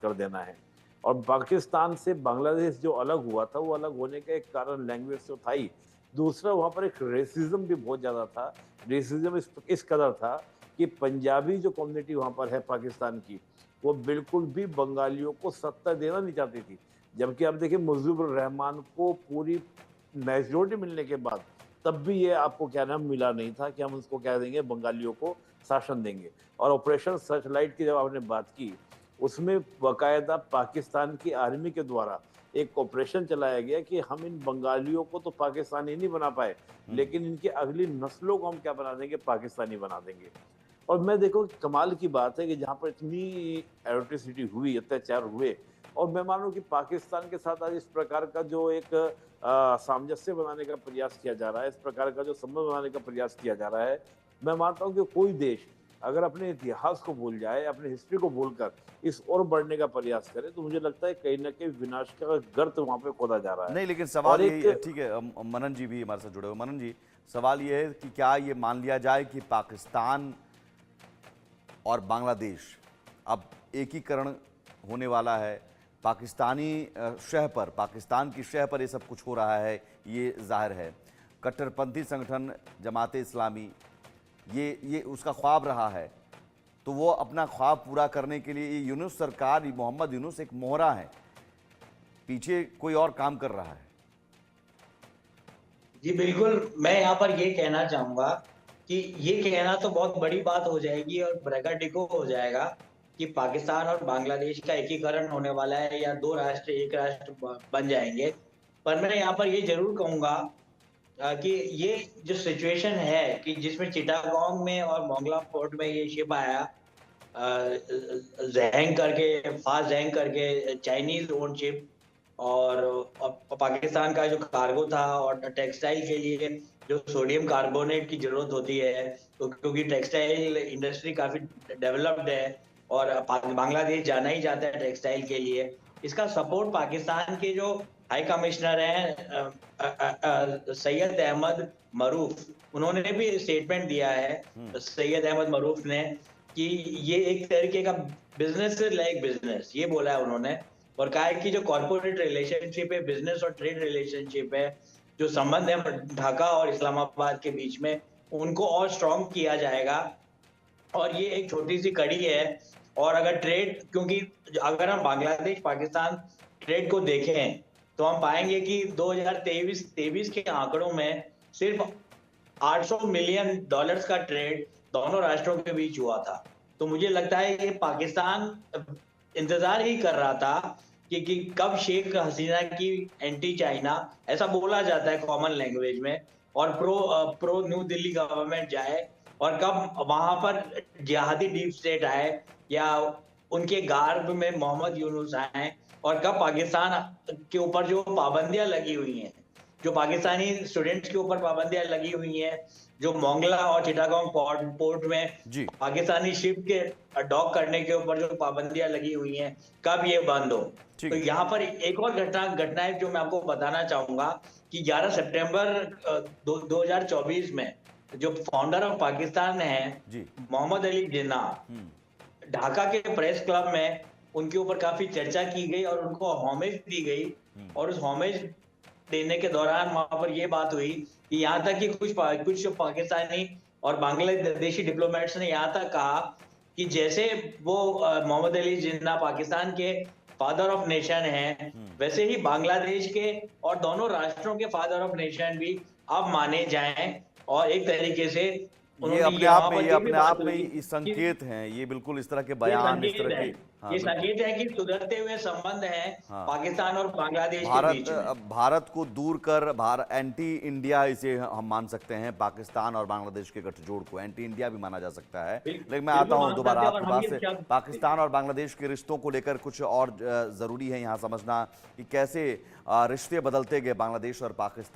कर देना है। और पाकिस्तान से बांग्लादेश जो अलग हुआ था, वो अलग होने का एक कारण लैंग्वेज तो था ही। दूसरा वहाँ पर एक रेसिज़्म भी बहुत ज़्यादा था। रेसिज़्म इस कदर था कि पंजाबी जो कम्युनिटी वहाँ पर है पाकिस्तान की, वो बिल्कुल भी बंगालियों को सत्ता देना नहीं चाहती थी। जबकि आप देखिए मुजीबुर रहमान को पूरी मेजॉरिटी मिलने के बाद तब भी ये आपको क्या नाम मिला नहीं था कि हम उसको क्या देंगे, बंगालियों को शासन देंगे। और ऑपरेशन सर्चलाइट की जब आपने बात की, उसमें बाकायदा पाकिस्तान की आर्मी के द्वारा एक ऑपरेशन चलाया गया कि हम इन बंगालियों को तो पाकिस्तानी नहीं बना पाए, हुँ। लेकिन इनकी अगली नस्लों को हम क्या बना देंगे, पाकिस्तानी बना देंगे। और मैं देखो कमाल की बात है कि जहाँ पर इतनी एट्रोसिटी हुई, अत्याचार हुए, और मैं मानूँ कि पाकिस्तान के साथ आज इस प्रकार का जो एक सामंजस्य बनाने का प्रयास किया जा रहा है, इस प्रकार का जो संबंध बनाने का प्रयास किया जा रहा है, मैं मानता हूँ कि कोई देश अगर अपने इतिहास को भूल जाए, अपनी हिस्ट्री को भूलकर इस ओर बढ़ने का प्रयास करे, तो मुझे लगता है कहीं न कहीं विनाश का गर्त वहाँ पे खोदा जा रहा है। नहीं, लेकिन और सवाल यही एक है, ठीक है, मनन जी भी हमारे साथ जुड़े हुए। मनन जी, सवाल ये है कि क्या ये मान लिया जाए कि पाकिस्तान और बांग्लादेश अब एकीकरण होने वाला है? पाकिस्तानी शह पर, पाकिस्तान की शह पर ये सब कुछ हो रहा है, ये ज़ाहिर है। कट्टरपंथी संगठन जमात इस्लामी, ये उसका ख्वाब रहा है, तो वो अपना ख्वाब पूरा करने के लिए ये यूनुस सरकार, ये मोहम्मद यूनुस एक मोहरा है, पीछे कोई और काम कर रहा है। जी, बिल्कुल, मैं यहाँ पर ये कहना चाहूँगा कि ये कहना तो बहुत बड़ी बात हो जाएगी और ब्रैकेटिको हो जाएगा कि पाकिस्तान और बांग्लादेश का एकीकरण होने वाला है या 2 राष्ट्र, 1 राष्ट्र ब बन जाएँगे। पर मैं यहाँ पर ये ज़रूर कहूँगा कि ये जो सिचुएशन है कि जिसमें चिटागोंग में और मोंगला पोर्ट में ये शिप आया ज़ेहंग करके फ़ास्ट ज़ेहंग करके चाइनीज़ ओन्ड शिप और पाकिस्तान का जो कार्गो था और टेक्सटाइल के लिए जो सोडियम कार्बोनेट की ज़रूरत होती है, तो क्योंकि टेक्सटाइल इंडस्ट्री काफ़ी डेवलप्ड है और बांग्लादेश जाना ही चाहता है टेक्सटाइल के लिए। इसका सपोर्ट पाकिस्तान के जो हाई कमिश्नर हैं सैयद अहमद मरूफ, उन्होंने भी स्टेटमेंट दिया है, हम्म। सैयद अहमद मरूफ ने, कि ये एक तरीके का बिज़नेस लाइक बिज़नेस, ये बोला है उन्होंने। और कहा है कि जो कॉर्पोरेट रिलेशनशिप है, बिज़नेस और ट्रेड रिलेशनशिप है, जो संबंध है ढाका और इस्लामाबाद के बीच में, उनको और स्ट्रॉन्ग किया जाएगा। और ये एक छोटी-सी कड़ी है और अगर ट्रेड, क्योंकि अगर हम बांग्लादेश-पाकिस्तान ट्रेड को देखें, तो हम पाएँगे कि 2023 के आंकड़ों में सिर्फ़ $800 मिलियन का ट्रेड दोनों राष्ट्रों के बीच हुआ था। तो मुझे लगता है ये पाकिस्तान इंतज़ार ही कर रहा था कि कब शेख हसीना की एंटी चाइना, ऐसा बोला जाता है कॉमन लैंग्वेज में, और प्रो न्यू दिल्ली गवर्नमेंट जाए और कब वहाँ पर जिहादी डीप स्टेट आए या उनके गार्ब में मोहम्मद यूनुस आए और कब पाकिस्तान के ऊपर जो पाबंदियाँ लगी हुई हैं, जो पाकिस्तानी स्टूडेंट्स के ऊपर पाबंदियाँ लगी हुई हैं, जो मोंगला और चिटागोंग पोर्ट में जी। पाकिस्तानी शिप के डॉक करने के ऊपर जो पाबंदियाँ लगी हुई हैं, कब ये बंद हो? ठीक तो है। यहाँ पर एक और घटना है जो मैं आपको बताना चाहूँगा कि 11 सितंबर 2024 में जो फाउंडर ऑफ पाकिस्तान हैं, जी। मोहम्मद अली जिन्ना, हम्म। ढाका के प्रेस क्लब में उनके ऊपर काफ़ी चर्चा की गई और उनको होमेज दी गई। हम्म। और उस होमेज देने के दौरान वहाँ पर ये बात हुई कि यहाँ तक कि कुछ पाकिस्तानी और बांग्लादेशी डिप्लोमेट्स ने यहाँ तक कहा कि जैसे वो मोहम्मद अली जिन्ना पाकिस्तान के फादर ऑफ नेशन हैं, हम्म। वैसे ही बांग्लादेश के और दोनों राष्ट्रों के फादर ऑफ नेशन भी अब माने जाएँ। और एक तरीके से उन्होंने ये वहाँ ये पर ये भी अपने बात आप में हुई ही कि संकेत हैं, ये बिल्कुल इस तरह के ये बयान, इस तरह संकेत है। के। हाँ, ये बिल्कुल। संकेत है कि सुधरते हुए संबंध हैं हाँ। पाकिस्तान और बांग्लादेश के भारत बीच में। भारत को दूर कर, एंटी इंडिया इसे हम मान सकते हैं, पाकिस्तान और बांग्लादेश के गठजोड़ को एंटी इंडिया भी माना जा सकता है। लेकिन मैं आता बिल्कुल हूं मान दोबारा सकते हैं और आपके हम पास ये से। शब्द पाकिस्तान और बांग्लादेश के रिश्तों को लेकर कुछ और ज़रूरी है यहाँ समझना कि कैसे रिश्ते बदलते गए बांग्लादेश और पाकिस्तान।